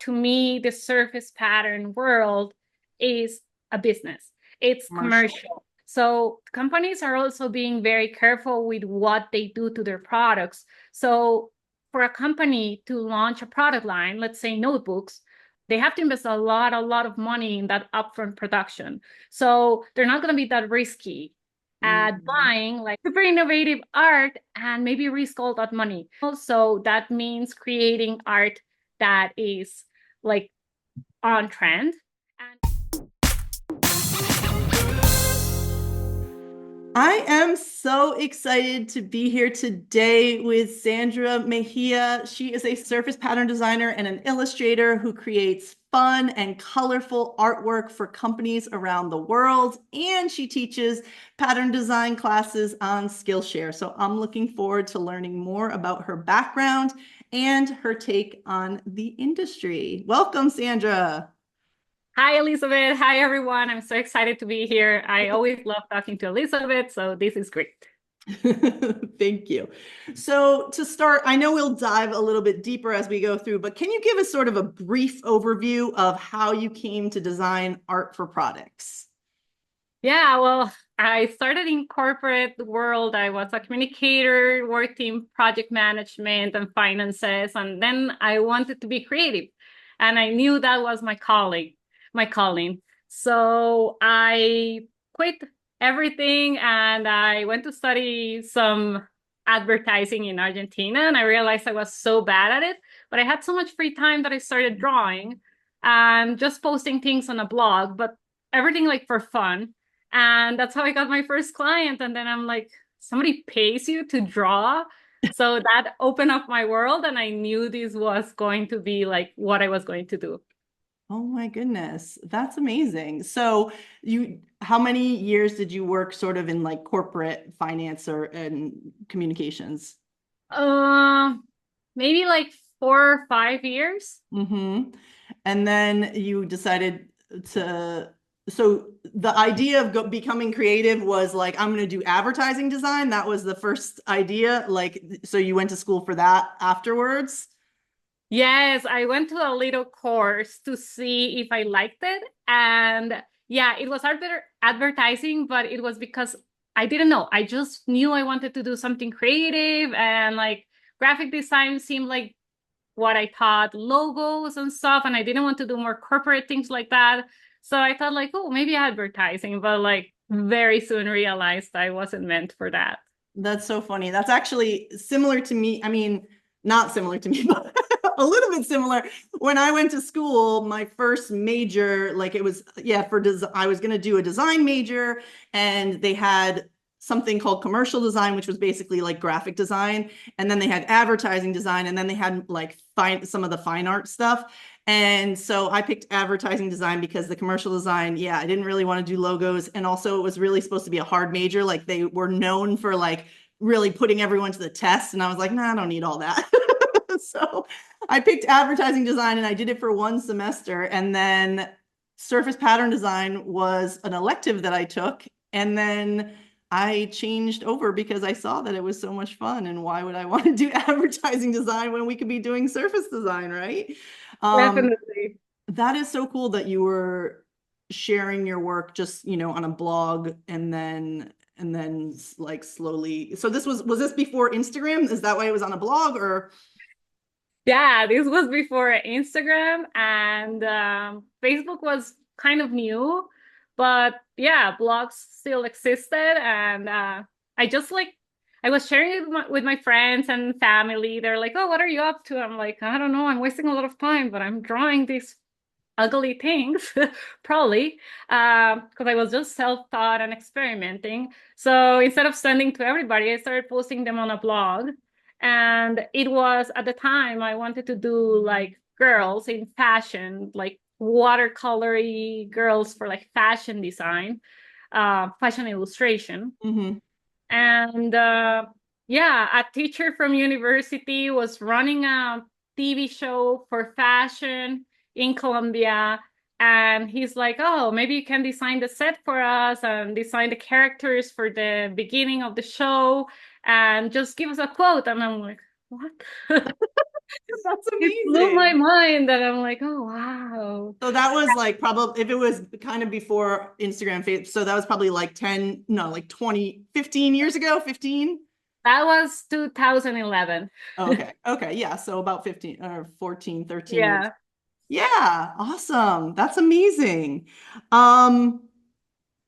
to me, the surface pattern world is a business. It's Commercial. commercial. So companies are also being very careful with what they do to their products. So for a company to launch a product line, let's say notebooks, they have to invest a lot of money in that upfront production. So they're not going to be that risky at Mhm. buying like super innovative art and maybe risk all that money. So that means creating art that is like on trend. And I am so excited to be here today with Sandra Mejia. She is a surface pattern designer and an illustrator who creates fun and colorful artwork for companies around the world. And she teaches pattern design classes on Skillshare. So I'm looking forward to learning more about her background and her take on the industry. Welcome, Sandra. hi, Elizabeth. Hi, everyone. I'm so excited to be here. I always love talking to Elizabeth, so this is great. Thank you. So, to start, I know we'll dive a little bit deeper as we go through, but can you give us sort of a brief overview of how you came to design art for products? Yeah, well, I started in corporate world. I was a communicator, worked in project management and finances, and then I wanted to be creative. And I knew that was my calling. So I quit everything and I went to study some advertising in Argentina, and I realized I was so bad at it, but I had so much free time that I started drawing and just posting things on a blog, but everything like for fun. And that's how I got my first client. And then I'm like, somebody pays you to draw. So that opened up my world. And I knew this was going to be like what I was going to do. Oh my goodness, that's amazing. So, how many years did you work sort of in like corporate finance or and communications? Uh, Maybe like 4 or 5 years. Mm-hmm. And then you decided to, so the idea of becoming creative was like, I'm going to do advertising design. That was the first idea. Like, so you went to school for that afterwards? Yes, I went to a little course to see if I liked it. And yeah, it was advertising, but it was because I didn't know. I just knew I wanted to do something creative, and like graphic design seemed like what I thought, logos and stuff. And I didn't want to do more corporate things like that. So I thought like, oh, maybe advertising, but like very soon realized I wasn't meant for that. That's so funny. That's actually similar to me. I mean, not similar to me, but a little bit similar. When I went to school, my first major, like it was, yeah, I was going to do a design major, and they had something called commercial design, which was basically like graphic design. And then they had advertising design, and then they had like some of the fine art stuff. And so I picked advertising design because the commercial design, yeah, I didn't really want to do logos. And also it was really supposed to be a hard major. Like they were known for like really putting everyone to the test. And I was like, nah, I don't need all that. So I picked advertising design and I did it for one semester. And then surface pattern design was an elective that I took. And then I changed over because I saw that it was so much fun. And why would I want to do advertising design when we could be doing surface design, right? Um, Definitely. that is so cool that you were sharing your work just, on a blog and then like slowly. So was this before Instagram? Is that why it was on a blog or? Yeah, this was before Instagram, and Facebook was kind of new, but yeah, blogs still existed. And I just like, I was sharing it with my friends and family. They're like, oh, what are you up to? I'm like, I don't know. I'm wasting a lot of time, but I'm drawing these ugly things, probably, because I was just self-taught and experimenting. So instead of sending to everybody, I started posting them on a blog. And it was at the time I wanted to do like girls in fashion, like watercolory girls for like fashion design, fashion illustration. Mhm. And yeah, a teacher from university was running a TV show for fashion in Colombia. And he's like, oh, maybe you can design the set for us and design the characters for the beginning of the show and just give us a quote. And I'm like, what? That's It blew my amazing. mind and I'm like, oh wow. So that was like probably, if it was kind of before Instagram, so that was probably like 10, no, like 20, 15 years ago, 15. That was 2011. Oh, okay. Okay. Yeah. So about 15 or 14, 13 years. Yeah. Yeah. Awesome. That's amazing. Um,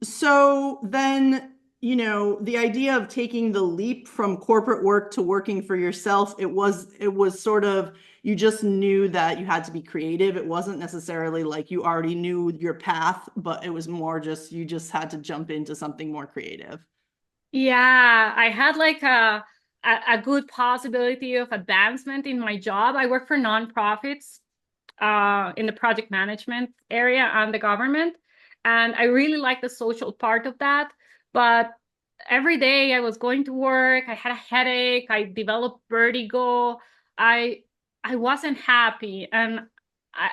so then, the idea of taking the leap from corporate work to working for yourself, it was sort of, you just knew that you had to be creative. It wasn't necessarily like you already knew your path, but it was more just, you just had to jump into something more creative. Yeah, I had like a good possibility of advancement in my job. I work for nonprofits in the project management area and the government. And I really like the social part of that. But every day I was going to work, I had a headache, I developed vertigo. I I wasn't happy. And I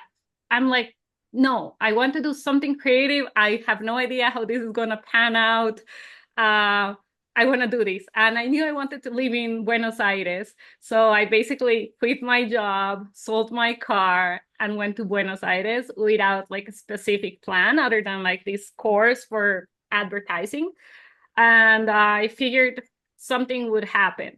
I'm like, no, I want to do something creative. I have no idea how this is gonna pan out. Uh, I want to do this. And I knew I wanted to live in Buenos Aires. So I basically quit my job, sold my car, and went to Buenos Aires without like a specific plan other than like this course for advertising. And I figured something would happen.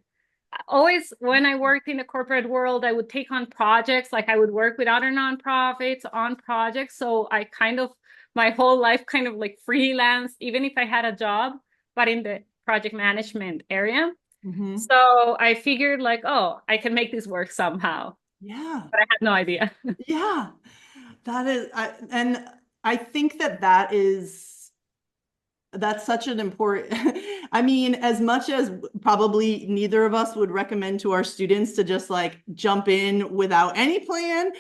Always, when I worked in the corporate world, I would take on projects, like I would work with other nonprofits on projects. So I kind of, my whole life kind of like freelance, even if I had a job, but in the project management area. Hmm. So I figured like, oh, I can make this work somehow, Yeah. but I had no idea. Yeah. And I think that's such an important, I mean, as much as probably neither of us would recommend to our students to just like jump in without any plan.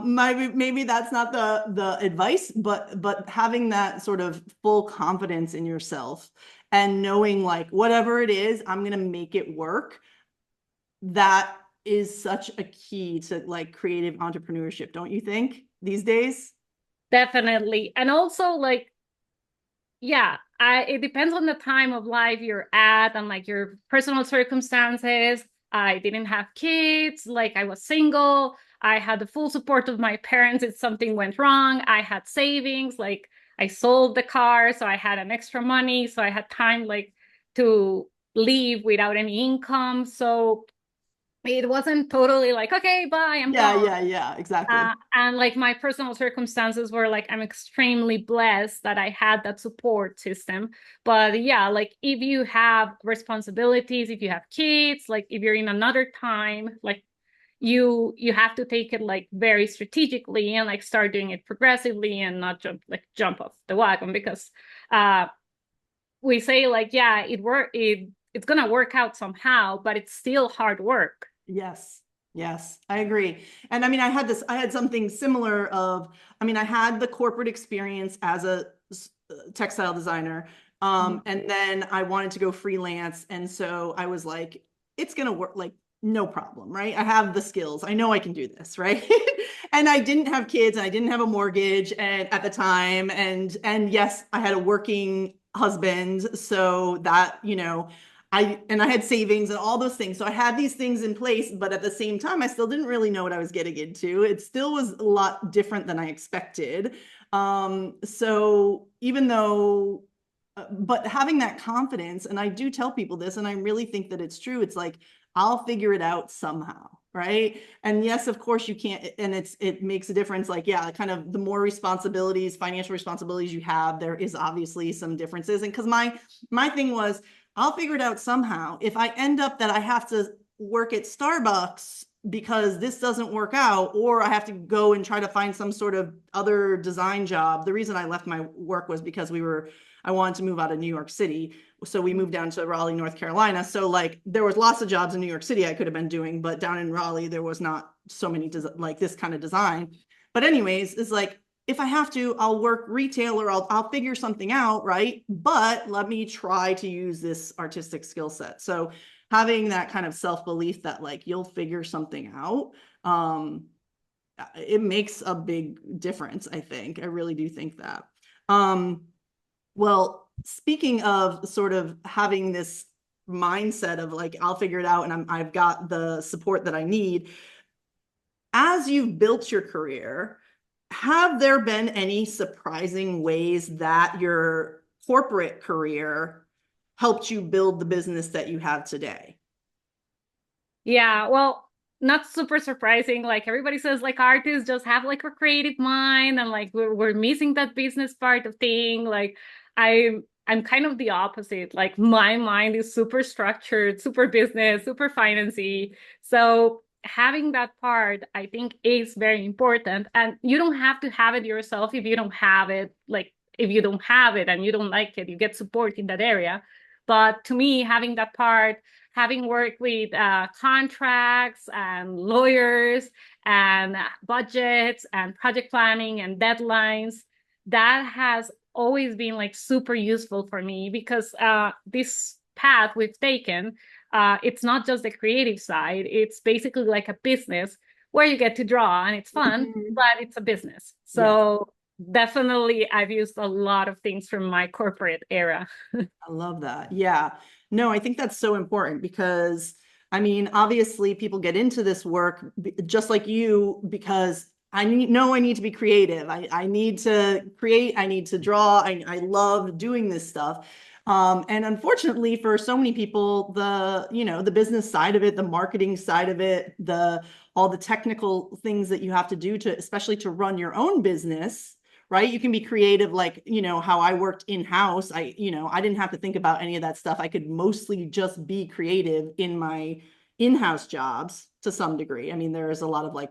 Maybe that's not the advice, but having that sort of full confidence in yourself and knowing like whatever it is, I'm gonna make it work. That is such a key to like creative entrepreneurship, don't you think, these days? Definitely. And also like, yeah, it depends on the time of life you're at and like your personal circumstances. I didn't have kids, like I was single. I had the full support of my parents if something went wrong. I had savings, like I sold the car, so I had an extra money, so I had time like to leave without any income. So it wasn't totally like, okay, bye, I'm Yeah, gone. yeah, yeah, exactly. And like my personal circumstances were like, I'm extremely blessed that I had that support system. But yeah, like if you have responsibilities, if you have kids, like if you're in another time, like you have to take it like very strategically and like start doing it progressively and not jump off the wagon because uh we say like, yeah, it's gonna work out somehow, but it's still hard work. Yes. Yes, I agree. And I mean, I had something similar of, I mean, I had the corporate experience as a textile designer. And then I wanted to go freelance. And so I was like, it's going to work, like, no problem, right? I have the skills. I know I can do this, right? And I didn't have kids and I didn't have a mortgage and at the time. And yes, I had a working husband. So that, I had savings and all those things. So I had these things in place, but at the same time, I still didn't really know what I was getting into. It still was a lot different than I expected. So even though, but having that confidence, and I do tell people this, and I really think that it's true. It's like, I'll figure it out somehow. Right. And yes, of course you can't. And it makes a difference. Like, yeah, kind of the more responsibilities, financial responsibilities you have, there is obviously some differences. And because my thing was, I'll figure it out somehow. If I end up that I have to work at Starbucks because this doesn't work out, or I have to go and try to find some sort of other design job. The reason I left my work was because I wanted to move out of New York City. So we moved down to Raleigh, North Carolina. So like there was lots of jobs in New York City I could have been doing, but down in Raleigh, there was not so many like this kind of design. But anyways, it's like, if I have to, I'll work retail or I'll figure something out, right? But let me try to use this artistic skill set. So having that kind of self-belief that like you'll figure something out, it makes a big difference, I think. I really do think that. Well, speaking of sort of having this mindset of like I'll figure it out and I've got the support that I need, as you've built your career, have there been any surprising ways that your corporate career helped you build the business that you have today? Yeah, well, not super surprising. Like everybody says, like artists just have like a creative mind, and like we're missing that business part of thing. Like I'm kind of the opposite. Like my mind is super structured, super business, super financy. So having that part, I think, is very important. And you don't have to have it yourself if you don't have it. Like if you don't have it and you don't like it, you get support in that area. But to me, having that part, having worked with contracts and lawyers and budgets and project planning and deadlines, that has always been like super useful for me because this path we've taken, it's not just the creative side, it's basically like a business where you get to draw and it's fun, Mhm. but it's a business. Yes. So definitely I've used a lot of things from my corporate era. I love that. Yeah. No, I think that's so important because I mean, obviously people get into this work just like you because I need to be creative. I need to create, I need to draw. I love doing this stuff. And unfortunately for so many people, the business side of it, the marketing side of it, all the technical things that you have to do to, especially to run your own business, right? You can be creative, like, how I worked in-house. I didn't have to think about any of that stuff. I could mostly just be creative in my in-house jobs to some degree. I mean, there's a lot of like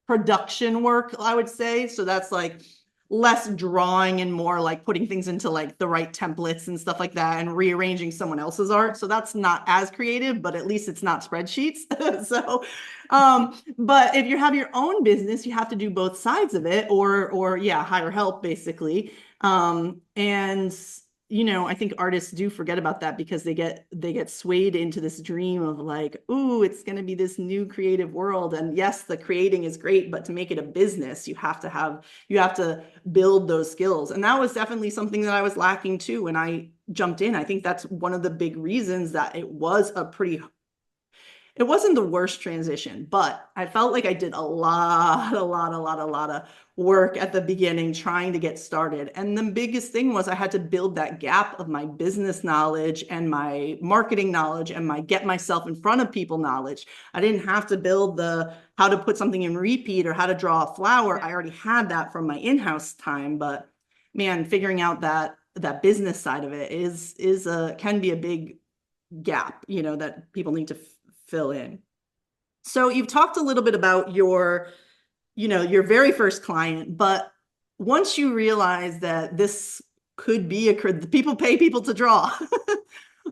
production work, I would say. So that's like less drawing and more like putting things into like the right templates and stuff like that and rearranging someone else's art. So that's not as creative, but at least it's not spreadsheets. So, but if you have your own business, you have to do both sides of it or yeah, hire help basically. And I think artists do forget about that because they get swayed into this dream of like, ooh, it's going to be this new creative world. And yes, the creating is great, but to make it a business, you have to build those skills. And that was definitely something that I was lacking too when I jumped in. I think that's one of the big reasons that it wasn't the worst transition, but I felt like I did a lot of work at the beginning trying to get started. And the biggest thing was I had to build that gap of my business knowledge and my marketing knowledge and my get myself in front of people knowledge. I didn't have to build the how to put something in repeat or how to draw a flower. I already had that from my in-house time, but man, figuring out that business side of it can be a big gap, that people need to fill in. So you've talked a little bit about your very first client, but once you realize that this could be people pay people to draw,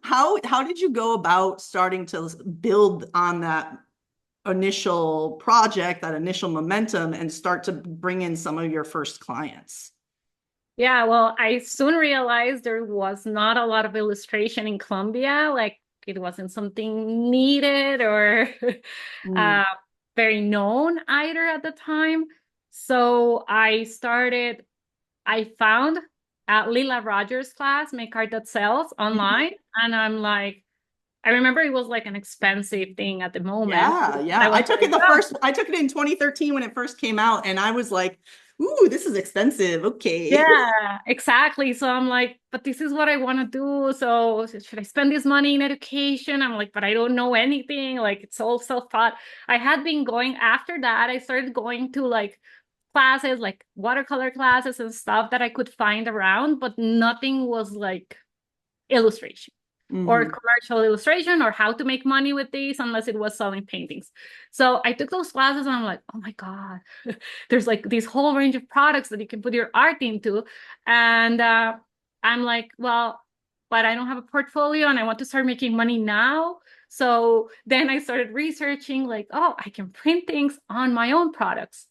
how did you go about starting to build on that initial project, that initial momentum, and start to bring in some of your first clients? Yeah, well, I soon realized there was not a lot of illustration in Colombia. Like it wasn't something needed or uh, Mm. very known either at the time. So I found Lila Rogers' class, Make Art That Sells online. And I'm like, I remember it was like an expensive thing at the moment. Yeah, I yeah. was like, oh, I took it in 2013 when it first came out, and I was like, ooh, this is expensive. Okay. yeah, exactly. So I'm like, but this is what I want to do. So should I spend this money in education? I'm like, but I don't know anything. Like it's all self-taught. I had been going after that. I started going to like classes, like watercolor classes and stuff that I could find around, but nothing was like illustration or Hmm. commercial illustration or how to make money with these unless it was selling paintings. So I took those classes and I'm like, oh my God, there's like this whole range of products that you can put your art into. And I'm like, well, but I don't have a portfolio and I want to start making money now. So then I started researching like, oh, I can print things on my own products.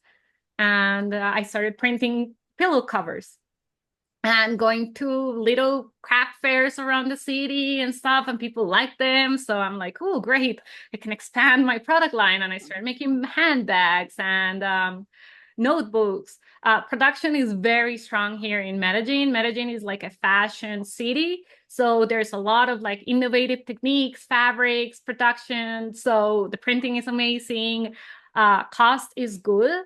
And I started printing pillow covers and going to little craft fairs around the city and stuff, and people like them. So I'm like, oh, great, I can expand my product line. And I started making handbags and notebooks. Production is very strong here in Medellin. Medellin is like a fashion city. So there's a lot of like innovative techniques, fabrics, production. So the printing is amazing. cost is good.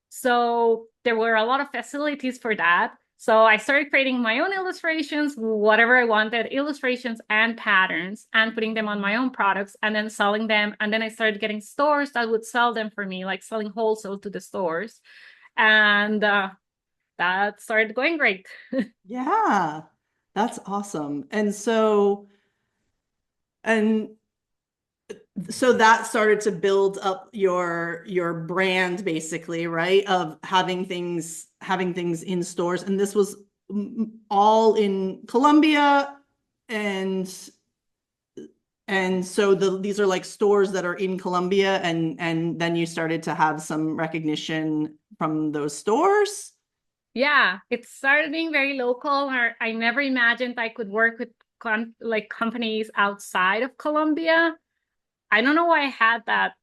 So there were a lot of facilities for that. So I started creating my own illustrations, whatever I wanted, illustrations and patterns, and putting them on my own products and then selling them. And then I started getting stores that would sell them for me, like selling wholesale to the stores. And that started going great. Yeah, that's awesome. And so that started to build up your brand basically, right? Of having things in stores. And this was all in Colombia, and so these are like stores that are in Colombia, and then you started to have some recognition from those stores. Yeah, it started being very local. Or I never imagined I could work with like companies outside of Colombia. I don't know why I had that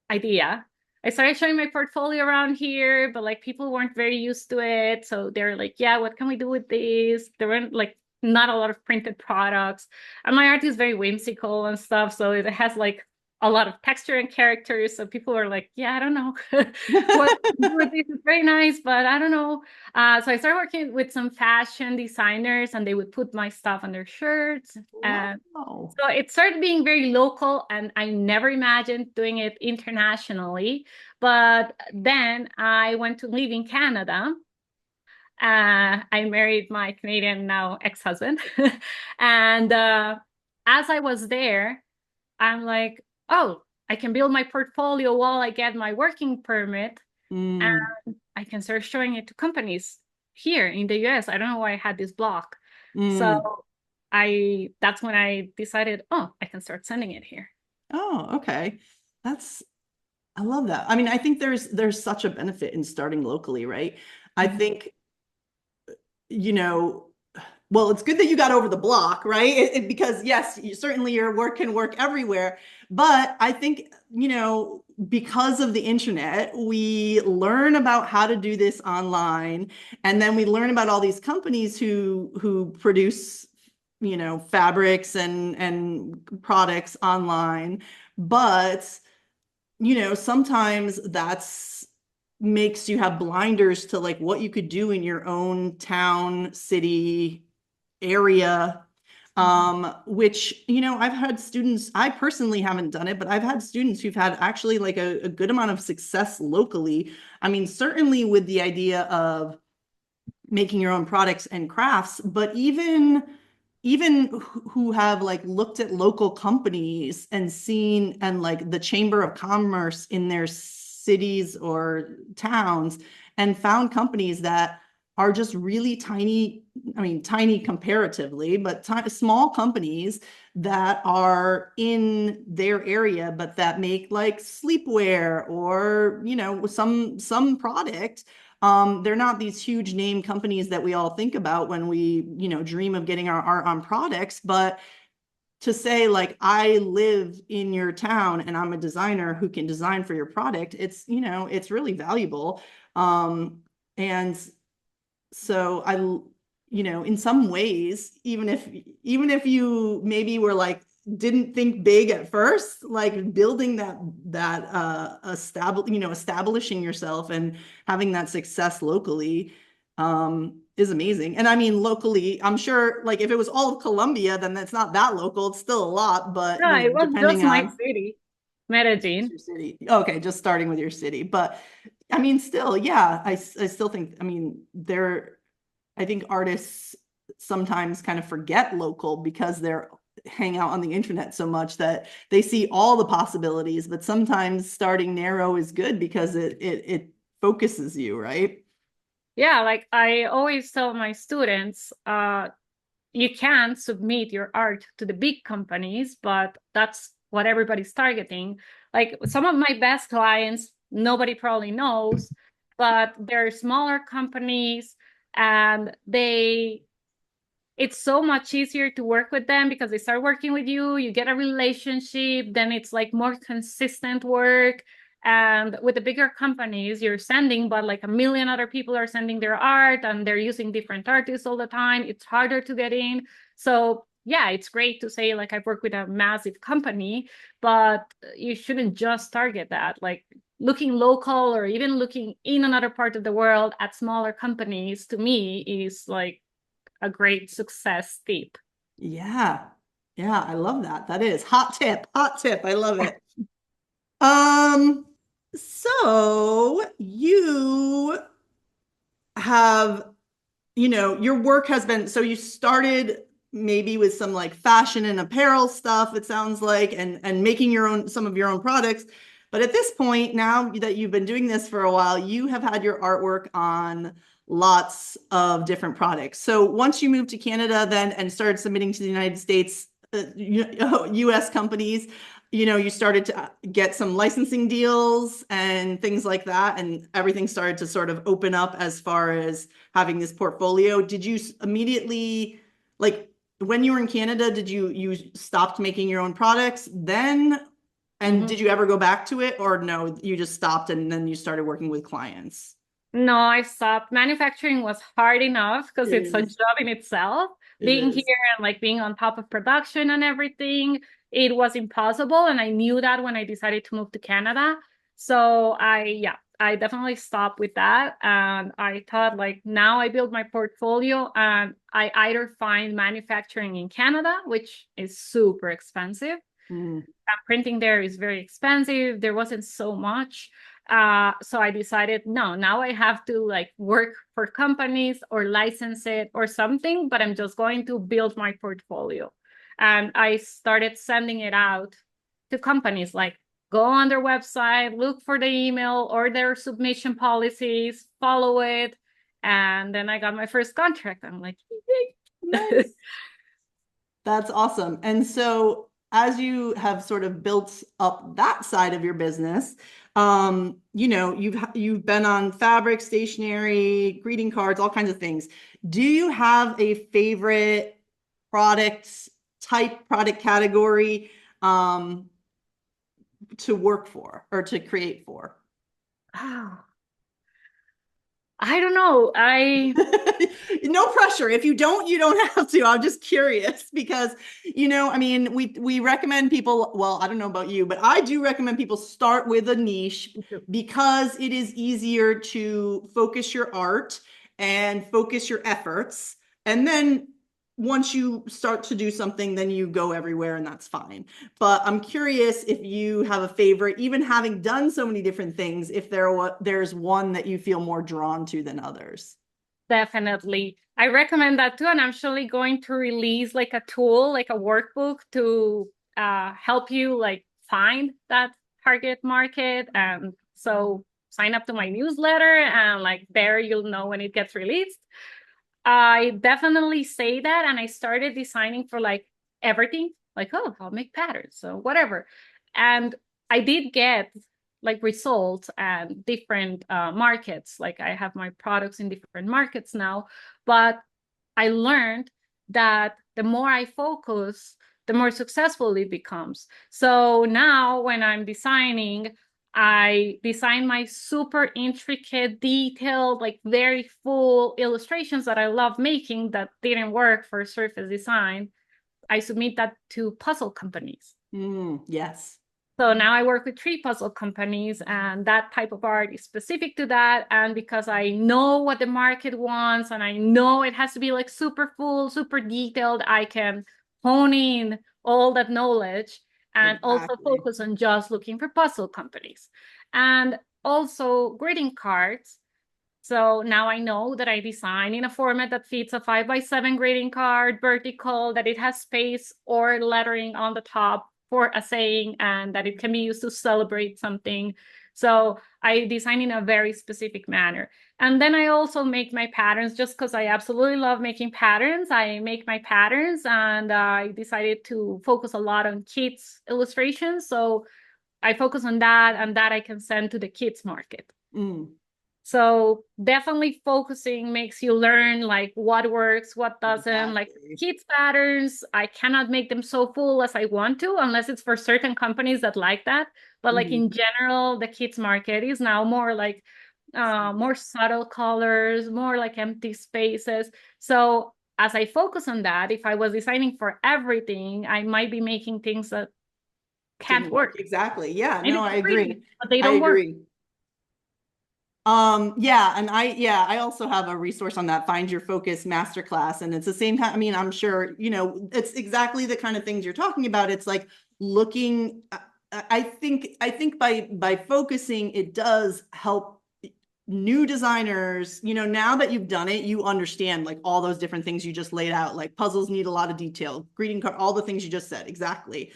idea. I started showing my portfolio around here, but like people weren't very used to it. So they're like, yeah, what can we do with this? There weren't like not a lot of printed products. And my art is very whimsical and stuff. So it has like a lot of texture and characters. So people are like, yeah, I don't know what with this is very nice, but I don't know. So I started working with some fashion designers and they would put my stuff on their shirts. And Wow. so it started being very local, and I never imagined doing it internationally. But then I went to live in Canada. I married my Canadian now ex-husband. And as I was there, I'm like, oh, I can build my portfolio while I get my working permit, Mm, and I can start showing it to companies here in the US. I don't know why I had this block. mm. So that's when I decided, oh, I can start sending it here. Oh, okay. That's I love that. I mean, I think there's such a benefit in starting locally, right? I Mhm. think, you know, well, it's good that you got over the block, right? Because yes, certainly your work can work everywhere. But I think, because of the internet, we learn about how to do this online, and then we learn about all these companies who produce, fabrics and products online. But sometimes that's makes you have blinders to like what you could do in your own town, city, area. Which, I've had students, I personally haven't done it, but I've had students who've had actually like a good amount of success locally. I mean, certainly with the idea of making your own products and crafts, but even who have like looked at local companies and seen, and like the chamber of commerce in their cities or towns, and found companies that are just really tiny. I mean, tiny comparatively, but small companies that are in their area, but that make like sleepwear or some product. They're not these huge name companies that we all think about when we, dream of getting our art on products. But to say like, I live in your town and I'm a designer who can design for your product, it's really valuable. And so in some ways, even if you maybe were like, didn't think big at first, like building establishing yourself and having that success locally is amazing. And I mean, locally, I'm sure like if it was all of Colombia, then that's not that local. It's still a lot, but No, it was just depending my on city, just Medellin. your city. Okay, just starting with your city. But I mean, still, yeah, I still think, I mean, I think artists sometimes kind of forget local because they're hang out on the internet so much that they see all the possibilities, but sometimes starting narrow is good because it focuses you, right? Yeah, like I always tell my students, you can submit your art to the big companies, but that's what everybody's targeting. Like some of my best clients, nobody probably knows, but they're smaller companies, and it's so much easier to work with them because they start working with you, you get a relationship, then it's like more consistent work. And with the bigger companies, you're sending, but like a million other people are sending their art and they're using different artists all the time. It's harder to get in. So yeah, it's great to say like I've worked with a massive company, but you shouldn't just target that. Like looking local or even looking in another part of the world at smaller companies, to me, is like a great success tip. Yeah. Yeah, I love that. That is hot tip. Hot tip. I love it. Um, so you have, your work has been, so you started maybe with some like fashion and apparel stuff, it sounds like, and making some of your own products. But at this point, now that you've been doing this for a while, you have had your artwork on lots of different products. So once you moved to Canada then and started submitting to the United States, US companies, you started to get some licensing deals and things like that, and everything started to sort of open up as far as having this portfolio. Did you immediately, like when you were in Canada, did you stopped making your own products then? And Mhm. did you ever go back to it, or no, you just stopped and then you started working with clients? No, I stopped. Manufacturing was hard enough because It it's a is. job in itself. It Being here is. and like being on top of production and everything, it was impossible. And I knew that when I decided to move to Canada. So yeah, I definitely stopped with that. And I thought like now I build my portfolio and I either find manufacturing in Canada, which is super expensive. Mm. Printing there is very expensive. There wasn't so much. So I decided, no, now I have to like work for companies or license it or something, but I'm just going to build my portfolio. And I started sending it out to companies, like go on their website, look for the email or their submission policies, follow it. And then I got my first contract. I'm like, Nice. That's awesome. And so as you have sort of built up that side of your business, you've been on fabric, stationery, greeting cards, all kinds of things. Do you have a favorite product type, product category to work for or to create for? oh, I don't know. No pressure. If you don't, you don't have to. I'm just curious because, I mean, we recommend people, well, I don't know about you, but I do recommend people start with a niche because it is easier to focus your art and focus your efforts. And then once you start to do something, then you go everywhere and that's fine. But I'm curious if you have a favorite, even having done so many different things, if there's one that you feel more drawn to than others. Definitely. I recommend that too. And I'm actually going to release like a tool, like a workbook to help you like find that target market. And so sign up to my newsletter and like there you'll know when it gets released. I definitely say that. And I started designing for like everything, like, oh, I'll make patterns, so whatever. And I did get like results and different markets. Like I have my products in different markets now, but I learned that the more I focus, the more successful it becomes. So now when I'm designing, I design my super intricate, detailed, like very full illustrations that I love making that didn't work for surface design. I submit that to puzzle companies. Yes. So now I work with 3 puzzle companies, and that type of art is specific to that. And because I know what the market wants and I know it has to be like super full, super detailed, I can hone in all that knowledge and also Exactly. focus on just looking for puzzle companies. And also greeting cards. So now I know that I design in a format that fits a 5x7 greeting card, vertical, that it has space or lettering on the top for a saying, and that it can be used to celebrate something. So I design in a very specific manner. And then I also make my patterns just because I absolutely love making patterns. I make my patterns and I decided to focus a lot on kids illustrations. So I focus on that and that I can send to the kids market. Mm, So definitely focusing makes you learn like what works, what doesn't. Like exactly. kids patterns, I cannot make them so full as I want to, unless it's for certain companies that like that. But like Mhm. in general, the kids market is now more like more subtle colors, more like empty spaces. So as I focus on that, if I was designing for everything, I might be making things that can't Didn't work. work. Exactly. Yeah, Maybe no, I they're pretty, agree. but they I don't work. agree. Yeah, and I also have a resource on that, Find Your Focus Masterclass. And it's the same kind, I mean, I'm sure, it's exactly the kind of things you're talking about. It's like looking, I think by focusing, it does help new designers, now that you've done it, you understand like all those different things you just laid out, like puzzles need a lot of detail, greeting card, all the things you just said. Exactly.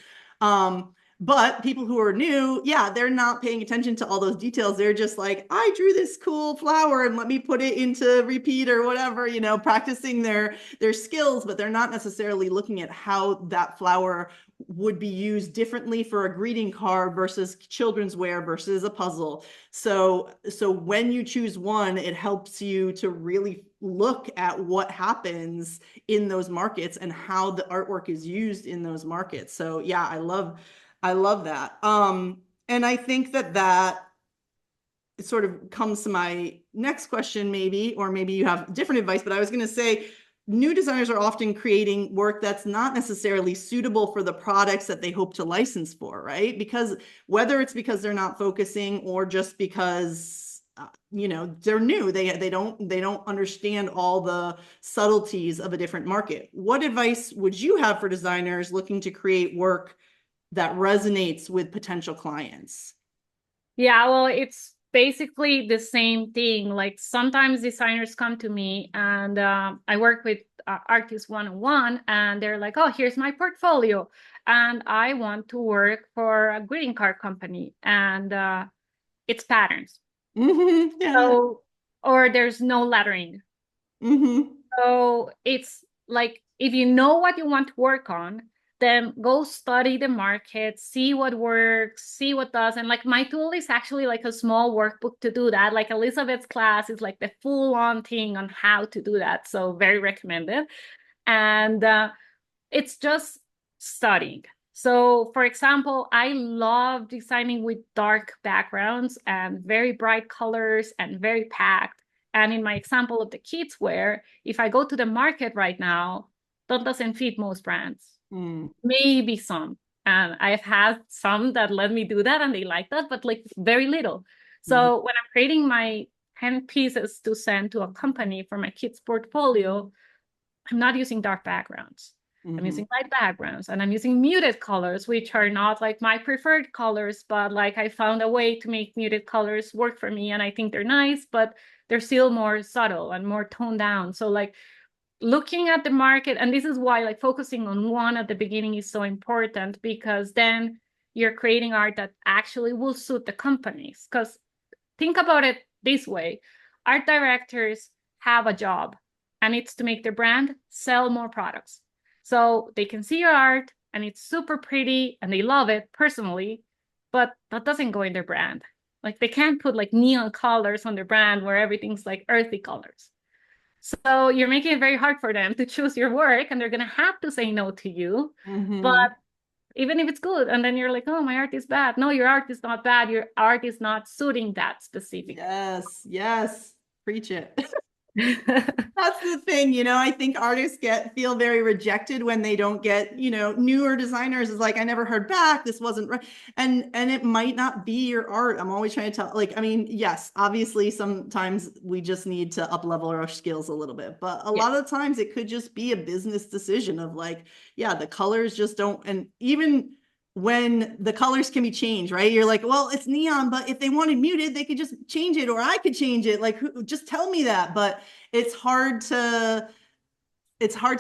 But people who are new, yeah, they're not paying attention to all those details. They're just like, I drew this cool flower and let me put it into repeat or whatever, practicing their skills, but they're not necessarily looking at how that flower would be used differently for a greeting card versus children's wear versus a puzzle. So when you choose one, it helps you to really look at what happens in those markets and how the artwork is used in those markets. So yeah, I love that. And I think that sort of comes to my next question, maybe, or maybe you have different advice, but I was going to say, new designers are often creating work that's not necessarily suitable for the products that they hope to license for, right? Because whether it's because they're not focusing or just because they're new, they don't understand all the subtleties of a different market. What advice would you have for designers looking to create work that resonates with potential clients? Yeah, well, it's basically the same thing. Like sometimes designers come to me and I work with artists one-on-one and they're like, oh, here's my portfolio. And I want to work for a greeting card company and it's patterns. Yeah. So, or there's no lettering. Mm-hmm. So it's like if you know what you want to work on, then go study the market, see what works, see what doesn't. Like my tool is actually like a small workbook to do that. Like Elizabeth's class is like the full-on thing on how to do that. So very recommended. And it's just studying. So, for example, I love designing with dark backgrounds and very bright colors and very packed. And in my example of the kids wear, if I go to the market right now, that doesn't fit most brands. Mm. Maybe some. And I've had some that let me do that and they like that, but like very little. Mm-hmm. So when I'm creating my 10 pieces to send to a company for my kids' portfolio, I'm not using dark backgrounds. I'm Mm-hmm. using light backgrounds and I'm using muted colors, which are not like my preferred colors, but like I found a way to make muted colors work for me. And I think they're nice, but they're still more subtle and more toned down. So like looking at the market, and this is why like focusing on one at the beginning is so important, because then you're creating art that actually will suit the companies. Because think about it this way, art directors have a job and it's to make their brand sell more products. So they can see your art and it's super pretty and they love it personally, but that doesn't go in their brand. Like they can't put like neon colors on their brand where everything's like earthy colors. So you're making it very hard for them to choose your work and they're going to have to say no to you. But Mm-hmm. even if it's good, and then you're like, oh, my art is bad. No, your art is not bad. Your art is not suiting that specific. Yes, yes. Preach it. That's the thing, I think artists feel very rejected when they don't get, newer designers is like, I never heard back. This wasn't right. And it might not be your art. I'm always trying to tell, like, I mean, yes, obviously sometimes we just need to up level our skills a little bit, but a Yeah. lot of the times it could just be a business decision of like, yeah, the colors just don't, and even when the colors can be changed, right? You're like, well, it's neon, but if they wanted muted, they could just change it, or I could change it. Like, just tell me that. But it's hard to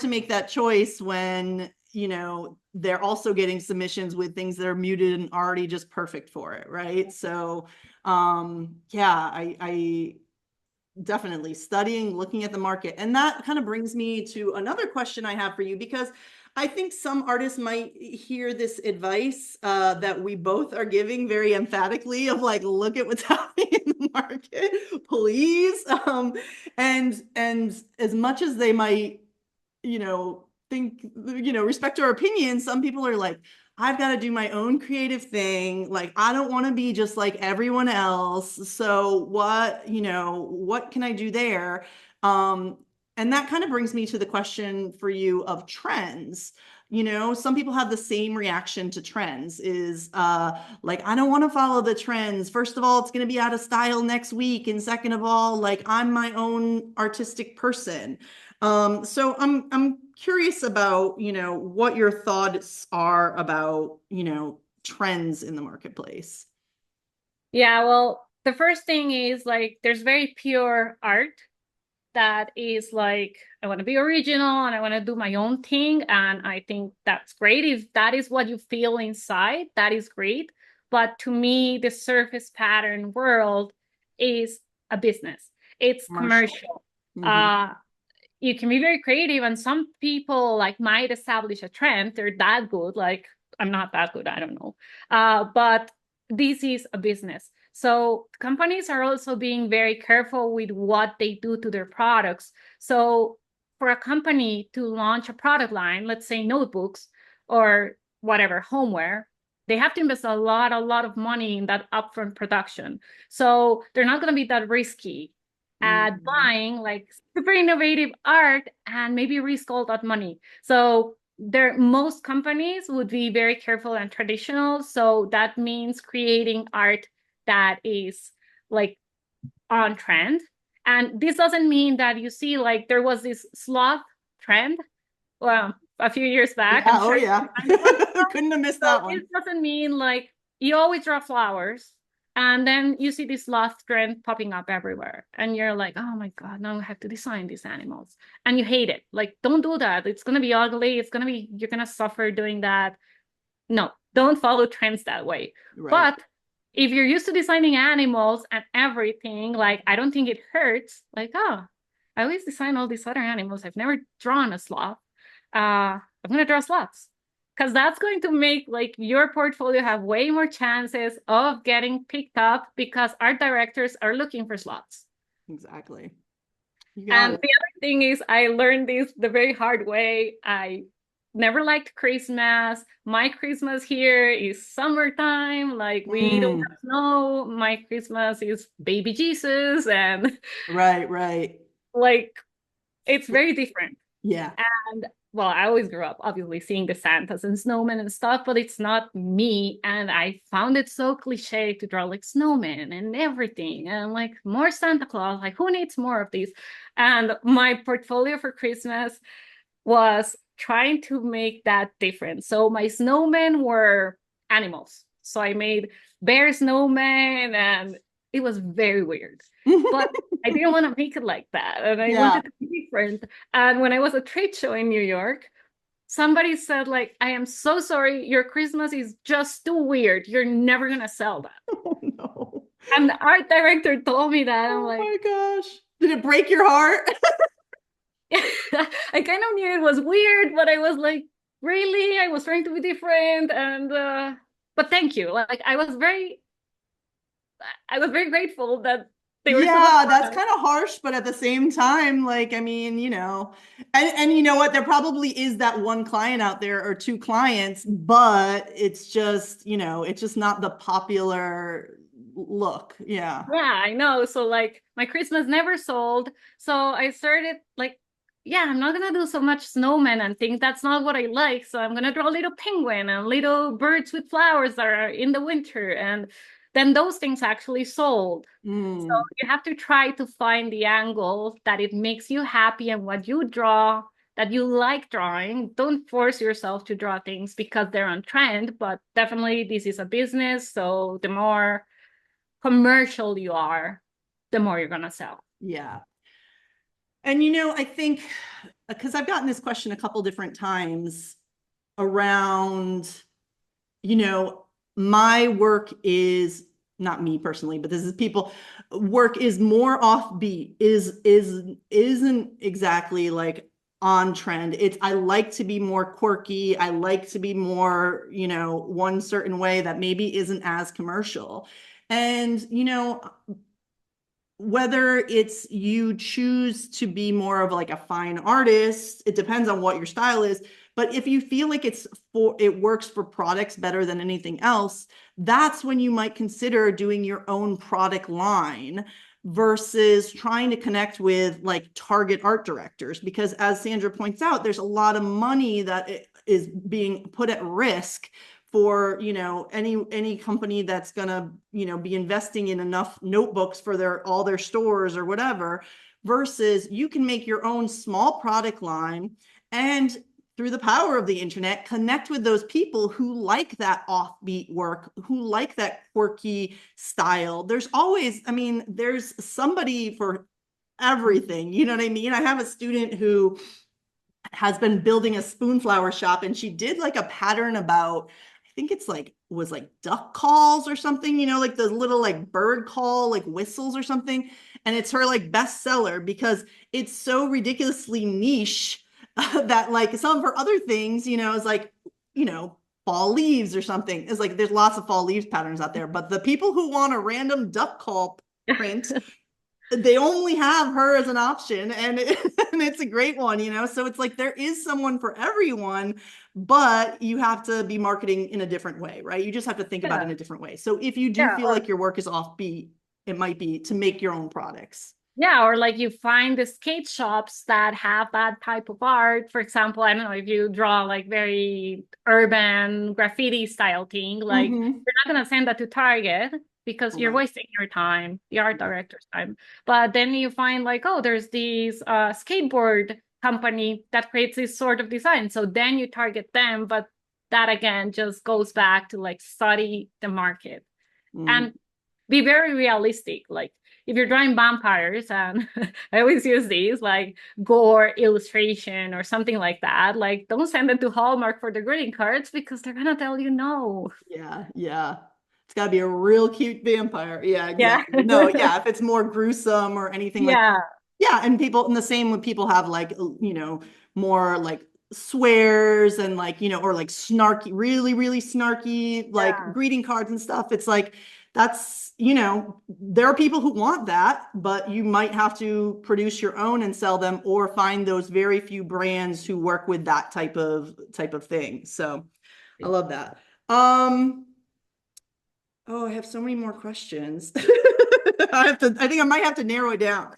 make that choice when they're also getting submissions with things that are muted and already just perfect for it, right? So yeah, I definitely studying, looking at the market. And that kind of brings me to another question I have for you, because I think some artists might hear this advice that we both are giving very emphatically of like, look at what's happening in the market, please. And as much as they might, think, respect our opinion, some people are like, I've got to do my own creative thing. Like, I don't want to be just like everyone else. So what can I do there? And that kind of brings me to the question for you of trends. You know, some people have the same reaction to trends is like, I don't want to follow the trends. First of all, it's going to be out of style next week. And second of all, like I'm my own artistic person. So I'm curious about, you know, what your thoughts are about, you know, trends in the marketplace. Yeah, well, the first thing is like there's very pure art that is like I want to be original and I want to do my own thing. And I think that's great. If that is what you feel inside, that is great. But to me, the surface pattern world is a business. It's Commercial. commercial. Mhm. Uh, you can be very creative, and some people like might establish a trend. They're that good. Like I'm not that good. I don't know. But this is a business. So companies are also being very careful with what they do to their products. So for a company to launch a product line, let's say notebooks or whatever, homeware, they have to invest a lot of money in that upfront production. So they're not going to be that risky at Mhm. buying like super innovative art and maybe risk all that money. So there most companies would be very careful and traditional. So that means creating art that is like on trend. And this doesn't mean that you see like there was this sloth trend a few years back. Yeah, I'm oh sure yeah. you remember. Couldn't have missed So that one. this doesn't mean like you always draw flowers and then you see this lost trend popping up everywhere and you're like, oh my God, now I have to design these animals. And you hate it. Like, don't do that. It's gonna be ugly. You're gonna suffer doing that. No, don't follow trends that way. Right. But if you're used to designing animals and everything, like I don't think it hurts. Like, oh, I always design all these other animals. I've never drawn a sloth. I'm gonna draw sloths. Because that's going to make like your portfolio have way more chances of getting picked up because art directors are looking for sloths. Exactly. You got And it. the other thing is, I learned this the very hard way. I never liked Christmas. My Christmas here is summertime. Like, we don't Mm, have snow. My Christmas is baby Jesus. And right, right. like, it's very different. Yeah. And well, I always grew up obviously seeing the Santas and snowmen and stuff, but it's not me. And I found it so cliche to draw like snowmen and everything. And like more Santa Claus, like who needs more of these? And my portfolio for Christmas was trying to make that different. So my snowmen were animals. So I made bear snowmen and it was very weird. But I didn't want to make it like that. And I Yeah. wanted to be different. And when I was at a trade show in New York, somebody said, like, I am so sorry, your Christmas is just too weird. You're never gonna sell that. Oh no. And the art director told me that. I'm Oh like, my gosh. Did it break your heart? I kind of knew it was weird, but I was like, really? I was trying to be different. And but thank you. Like I was very grateful that they were so Yeah, that's upfront. kind of harsh, but at the same time, like, I mean, you know, and you know what? There probably is that one client out there or two clients, but it's just, you know, it's just not the popular look. Yeah. Yeah, I know. So like my Christmas never sold. So I started like, yeah, I'm not gonna do so much snowmen and things. That's not what I like. So I'm gonna draw a little penguin and little birds with flowers that are in the winter. And then those things actually sold. So Mm, you have to try to find the angle that it makes you happy and what you draw that you like drawing. Don't force yourself to draw things because they're on trend, but definitely this is a business. So the more commercial you are, the more you're gonna sell. yeah. And you know, I think because I've gotten this question a couple different times around, you know, my work is not me personally, but this is people work is more offbeat, isn't exactly like on trend. It's I like to be more quirky. I like to be more, you know, one certain way that maybe isn't as commercial. And, you know, whether it's you choose to be more of like a fine artist, it depends on what your style is. But if you feel like it works for products better than anything else, that's when you might consider doing your own product line versus trying to connect with like target art directors. Because as Sandra points out, there's a lot of money that is being put at risk for, you know, any company that's gonna, you know, be investing in enough notebooks for all their stores or whatever, versus you can make your own small product line and through the power of the internet, connect with those people who like that offbeat work, who like that quirky style. There's always, I mean, there's somebody for everything. You know what I mean? I have a student who has been building a spoonflower shop, and she did like a pattern about, I think it's like, was like duck calls or something, you know, like the little like bird call, like whistles or something. And it's her like bestseller because it's so ridiculously niche that like some of her other things, you know, is like, you know, fall leaves or something. Is like there's lots of fall leaves patterns out there, but the people who want a random duck call print, they only have her as an option, and it's a great one, you know. So it's like there is someone for everyone, but you have to be marketing in a different way, right? You just have to think about it in a different way. So if you do Yeah, feel like your work is offbeat, it might be to make your own products. yeah, or like you find the skate shops that have that type of art. For example, I don't know, if you draw like very urban graffiti style thing, like Mm-hmm. you're not gonna send that to Target because you're Right. wasting your time, the art Right. director's time. But then you find like, oh, there's these skateboard company that creates this sort of design. So then you target them, but that again just goes back to like study the market Mm. and be very realistic. Like if you're drawing vampires, and I always use these like gore illustration or something like that, like don't send it to Hallmark for the greeting cards because they're gonna tell you no. Yeah, yeah. It's got to be a real cute vampire. Yeah, Yeah. exactly. No, yeah, if it's more gruesome or anything like, Yeah. yeah, and people, and the same when people have like, you know, more like swears and like, you know, or like snarky, really, really snarky, like Yeah. greeting cards and stuff. It's like, that's, you know, there are people who want that, but you might have to produce your own and sell them, or find those very few brands who work with that type of thing. So I love that. Um, oh, I have so many more questions. I think I might have to narrow it down.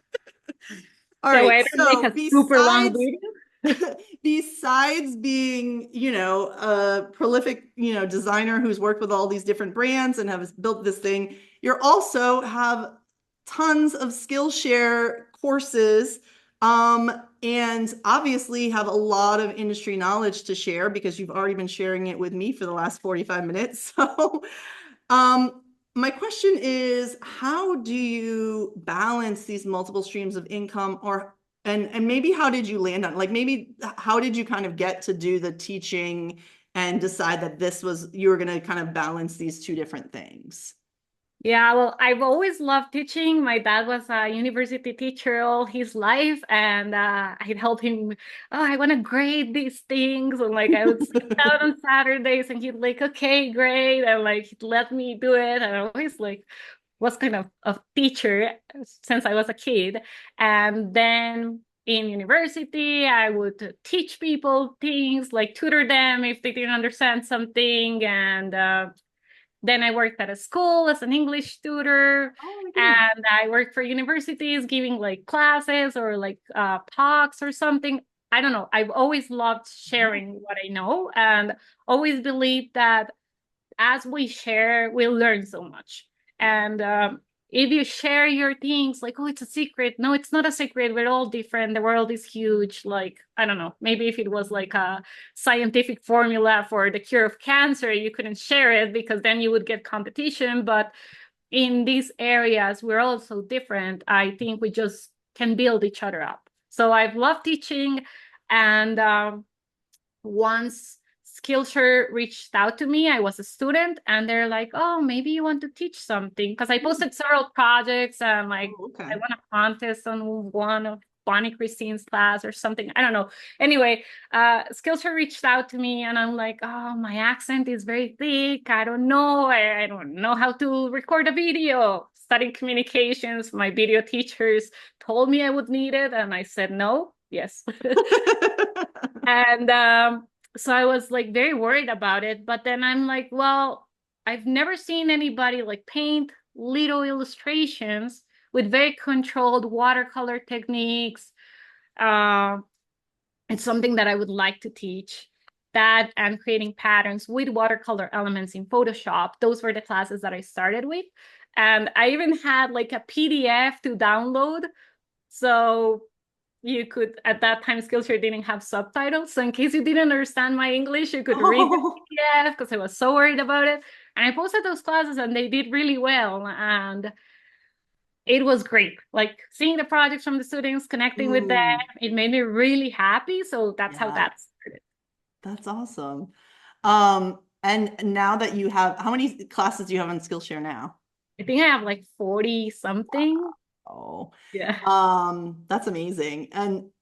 All So right. I don't make So a super long besides video. besides being, you know, a prolific, you know, designer who's worked with all these different brands and has built this thing, you're also have tons of Skillshare courses, and obviously have a lot of industry knowledge to share because you've already been sharing it with me for the last 45 minutes. So, my question is, how do you balance these multiple streams of income, or and maybe how did you land on, like, maybe how did you kind of get to do the teaching and decide that this was, you were going to kind of balance these two different things? Yeah, well, I've always loved teaching. My dad was a university teacher all his life, and I'd help him. Oh, I want to grade these things, and like I would sit down on Saturdays, and he'd like, okay, great, and like he'd let me do it, and I always like was kind of a teacher since I was a kid, and then in university, I would teach people things, like tutor them if they didn't understand something, and then I worked at a school as an English tutor, Oh my goodness. and I worked for universities giving like classes or like talks or something. I don't know. I've always loved sharing what I know, and always believed that as we share, we learn so much. Yeah. And if you share your things, like, oh, it's a secret. No, it's not a secret. We're all different. The world is huge. Like, I don't know. Maybe if it was like a scientific formula for the cure of cancer, you couldn't share it because then you would get competition. But in these areas, we're all so different. I think we just can build each other up. So I've loved teaching. And once Skillshare reached out to me, I was a student, and they're like, "Oh, maybe you want to teach something?" Because I posted several projects, and like Oh, I okay. won a contest on one of Bonnie Christine's class or something. I don't know. Anyway, Skillshare reached out to me, and I'm like, "Oh, my accent is very thick. I don't know. I don't know how to record a video." Studying communications, my video teachers told me I would need it, and I said no. Yes. And so I was like very worried about it. But then I'm like, well, I've never seen anybody like paint little illustrations with very controlled watercolor techniques. Uh, it's something that I would like to teach. that and creating patterns with watercolor elements in Photoshop. Those were the classes that I started with. And I even had like a PDF to download. So you could, at that time, Skillshare didn't have subtitles. So in case you didn't understand my English, you could read the Oh, PDF because I was so worried about it. And I posted those classes and they did really well. And it was great. Like seeing the projects from the students, connecting with them, mm, it made me really happy. So that's how yeah, that started. that's awesome. And now that you have, how many classes do you have on Skillshare now? I think I have like 40 something. Oh, Yeah. that's amazing.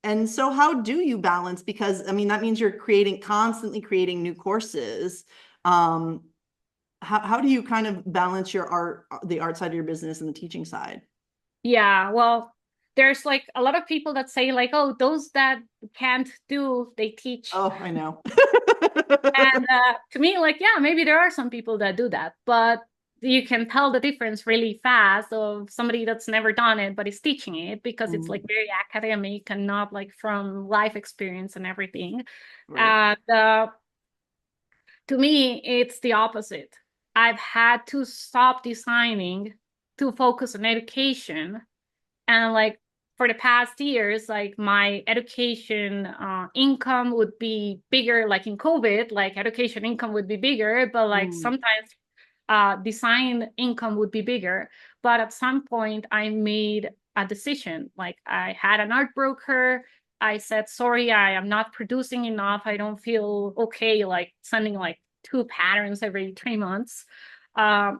And so how do you balance? Because I mean, that means you're constantly creating new courses. Um, how do you kind of balance your the art side of your business and the teaching side? Yeah. Well, there's like a lot of people that say, like, oh, those that can't do, they teach. Oh, I know. And to me, like, yeah, maybe there are some people that do that, but you can tell the difference really fast of somebody that's never done it but is teaching it because it's like Mm, very academic and not like from life experience and everything. right. And to me, it's the opposite. I've had to stop designing to focus on education. And like for the past years, like my education income would be bigger, like in COVID, like education income would be bigger, but like Mm, sometimes design income would be bigger. But at some point, I made a decision. Like I had an art broker. I said, sorry, I am not producing enough. I don't feel okay, like sending like 2 patterns every 3 months. Um,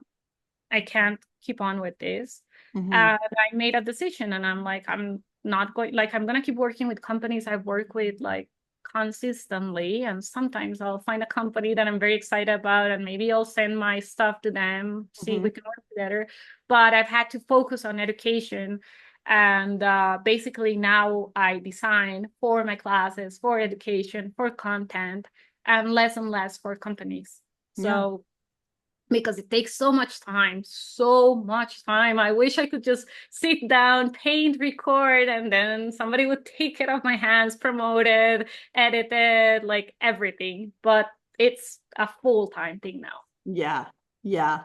I can't keep on with this. mhm, And I made a decision and I'm like, I'm not going, like, I'm going to keep working with companies I've worked with like consistently. And sometimes I'll find a company that I'm very excited about and maybe I'll send my stuff to them, see if we mhm. can work together. But I've had to focus on education. And basically now I design for my classes, for education, for content, and less for companies. Yeah. So because it takes so much time, so much time. I wish I could just sit down, paint, record, and then somebody would take it off my hands, promote it, edit it, like everything. But it's a full-time thing now. Yeah. Yeah.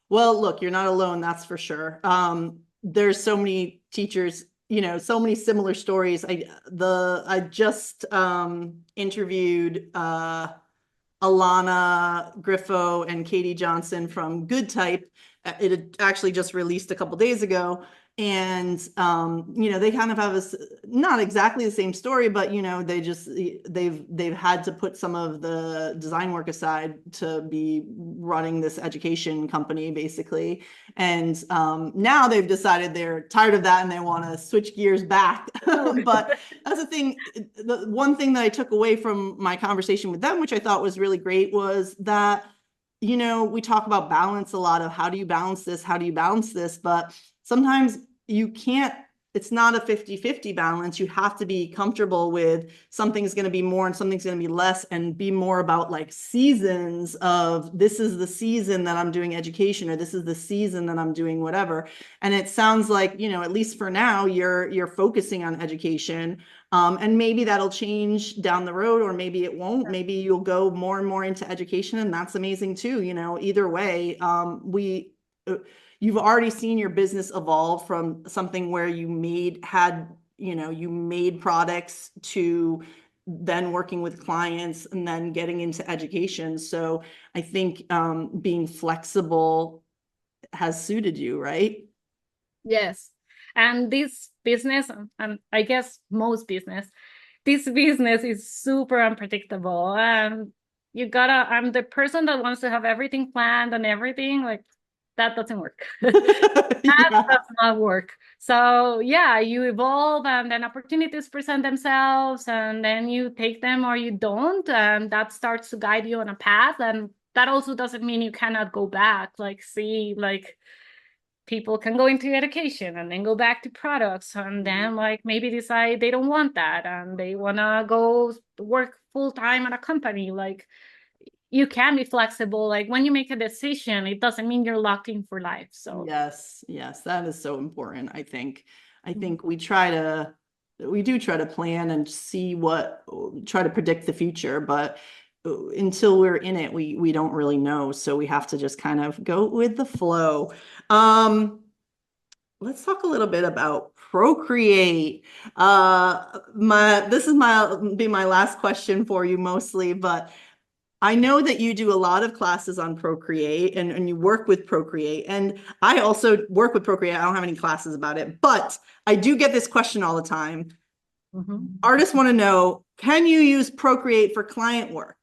Well, look, you're not alone, that's for sure. There's so many teachers, so many similar stories. I just interviewed Alana Griffo and Katie Johnson from Good Type. It had actually just released a couple days ago. And they kind of have not exactly the same story, but they've had to put some of the design work aside to be running this education company, basically. And now they've decided they're tired of that and they want to switch gears back. Oh. But that's the thing. The one thing that I took away from my conversation with them, which I thought was really great, was that, we talk about balance a lot of how do you balance this? How do you balance this? But sometimes you can't, it's not a 50-50 balance. You have to be comfortable with something's going to be more and something's going to be less, and be more about like seasons of, this is the season that I'm doing education, or this is the season that I'm doing whatever. And it sounds like, at least for now, you're focusing on education. And maybe that'll change down the road, or maybe it won't. Maybe you'll go more and more into education, and that's amazing too. Either way, you've already seen your business evolve from something where you made products, to then working with clients and then getting into education. So I think being flexible has suited you, right? Yes. And this business, and I guess most business, this business is super unpredictable. And I'm the person that wants to have everything planned and everything. Like, that doesn't work. That Yeah. does not work. So yeah, you evolve and then opportunities present themselves and then you take them or you don't. And that starts to guide you on a path. And that also doesn't mean you cannot go back. Like, see, like people can go into education and then go back to products and then like maybe decide they don't want that and they want to go work full time at a company. Like, you can be flexible. Like when you make a decision, it doesn't mean you're locked in for life. So Yes, yes, that is so important. I think we do try to plan and try to predict the future, but until we're in it, we don't really know. So we have to just kind of go with the flow. Um, let's talk a little bit about Procreate. This is my last question for you mostly, but I know that you do a lot of classes on Procreate and you work with Procreate. And I also work with Procreate. I don't have any classes about it, but I do get this question all the time. Artists want to know, can you use Procreate for client work?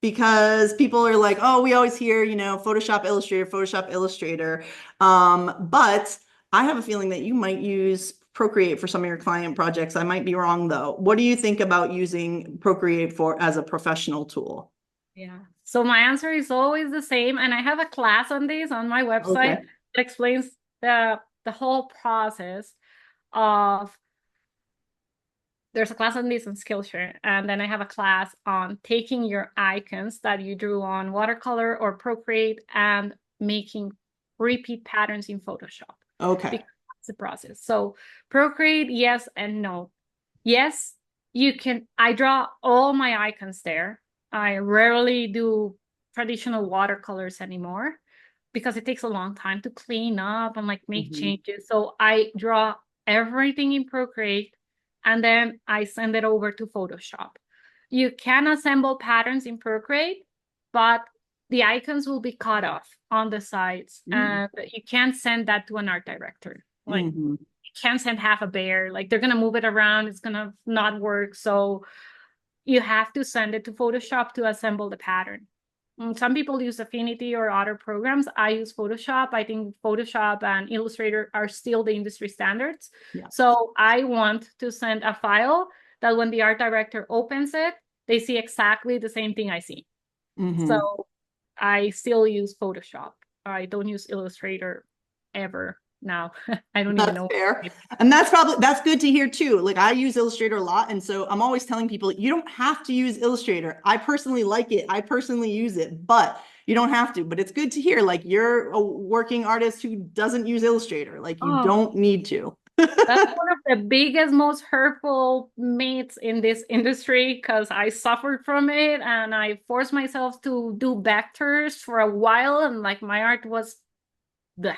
Because people are like, oh, we always hear, Photoshop Illustrator, Photoshop Illustrator. But I have a feeling that you might use Procreate for some of your client projects. I might be wrong though. What do you think about using Procreate for as a professional tool? Yeah. So my answer is always the same. And I have a class on this on my website Okay. that explains the whole process of there's a class on this on Skillshare. And then I have a class on taking your icons that you drew on watercolor or Procreate and making repeat patterns in Photoshop. Okay. Because that's the process. So Procreate, yes and no. Yes, you can. I draw all my icons there. I rarely do traditional watercolors anymore because it takes a long time to clean up and like make changes. So I draw everything in Procreate and then I send it over to Photoshop. You can assemble patterns in Procreate, but the icons will be cut off on the sides and you can't send that to an art director. Like you can't send half a bear, like they're gonna move it around, it's gonna not work. So you have to send it to Photoshop to assemble the pattern. Some people use Affinity or other programs. I use Photoshop. I think Photoshop and Illustrator are still the industry standards. Yeah. So I want to send a file that when the art director opens it, they see exactly the same thing I see. So I still use Photoshop. I don't use Illustrator ever now. I don't even That's know. fair. And that's good to hear too. Like I use Illustrator a lot. And so I'm always telling people, you don't have to use Illustrator. I personally like it. I personally use it, but you don't have to. But it's good to hear like you're a working artist who doesn't use Illustrator. Like you Oh, don't need to. that's one of the biggest, most hurtful myths in this industry because I suffered from it and I forced myself to do vectors for a while and like my art was bleh.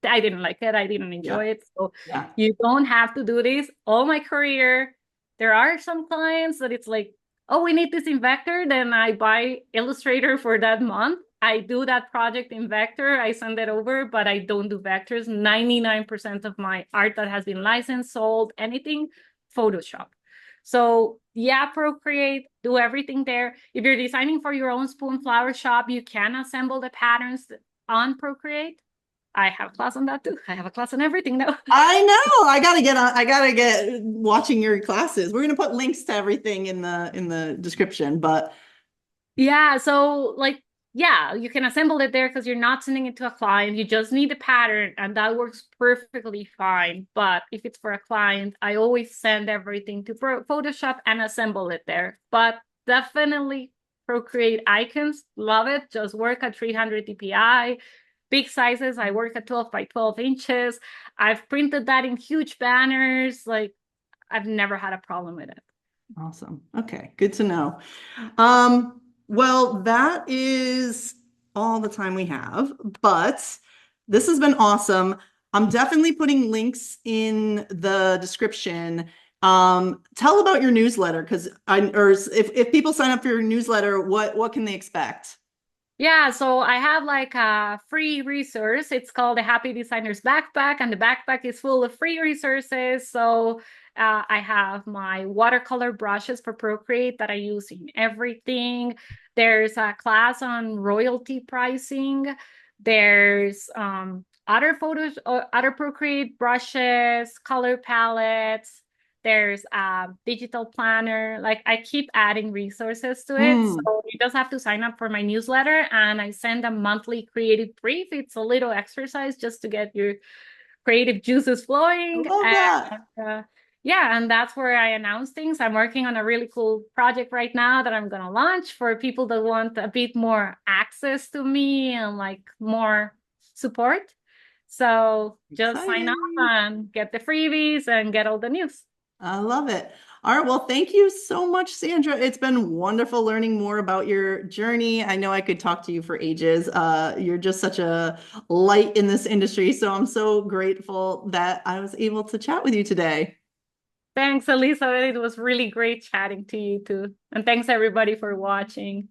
I didn't like it. I didn't Yeah. enjoy it. So Yeah. you don't have to do this. All my career, there are some clients that it's like, oh, we need this in vector. Then I buy Illustrator for that month. I do that project in vector. I send it over, but I don't do vectors. 99% of my art that has been licensed, sold, anything, Photoshop. So yeah, Procreate, do everything there. If you're designing for your own spoon flower shop, you can assemble the patterns on Procreate. I have a class on that too. I have a class on everything now. I know. I gotta get watching your classes. We're gonna put links to everything in the description, but Yeah, so like, yeah, you can assemble it there because you're not sending it to a client. You just need a pattern and that works perfectly fine. But if it's for a client, I always send everything to Photoshop and assemble it there. But definitely Procreate icons, love it. Just work at 300 dpi. Big sizes, I work at 12 by 12 inches. I've printed that in huge banners. Like, I've never had a problem with it. awesome. Okay, good to know. Well, that is all the time we have, but this has been awesome. I'm definitely putting links in the description. Tell about your newsletter because if people sign up for your newsletter, what can they expect? Yeah, so I have like a free resource. It's called the Happy Designer's Backpack, and the backpack is full of free resources. So I have my watercolor brushes for Procreate that I use in everything. There's a class on royalty pricing. There's other Procreate brushes, color palettes. There's a digital planner. Like I keep adding resources to it. So you just have to sign up for my newsletter and I send a monthly creative brief. It's a little exercise just to get your creative juices I flowing. love that. And yeah, and that's where I announce things. I'm working on a really cool project right now that I'm going to launch for people that want a bit more access to me and like more support. So just sign up Exciting. and get the freebies and get all the news. I love it. All right. Well, thank you so much, Sandra. It's been wonderful learning more about your journey. I know I could talk to you for ages. You're just such a light in this industry. So I'm so grateful that I was able to chat with you today. Thanks, Elizabeth. It was really great chatting to you too. And thanks everybody for watching.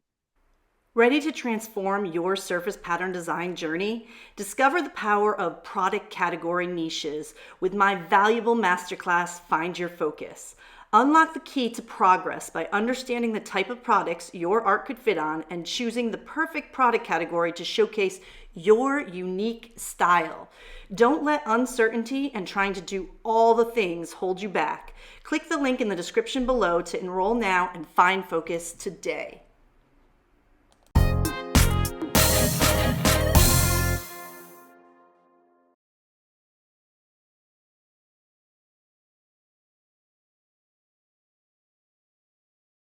Ready to transform your surface pattern design journey? Discover the power of product category niches with my valuable masterclass, Find Your Focus. Unlock the key to progress by understanding the type of products your art could fit on and choosing the perfect product category to showcase your unique style. Don't let uncertainty and trying to do all the things hold you back. Click the link in the description below to enroll now and find focus today.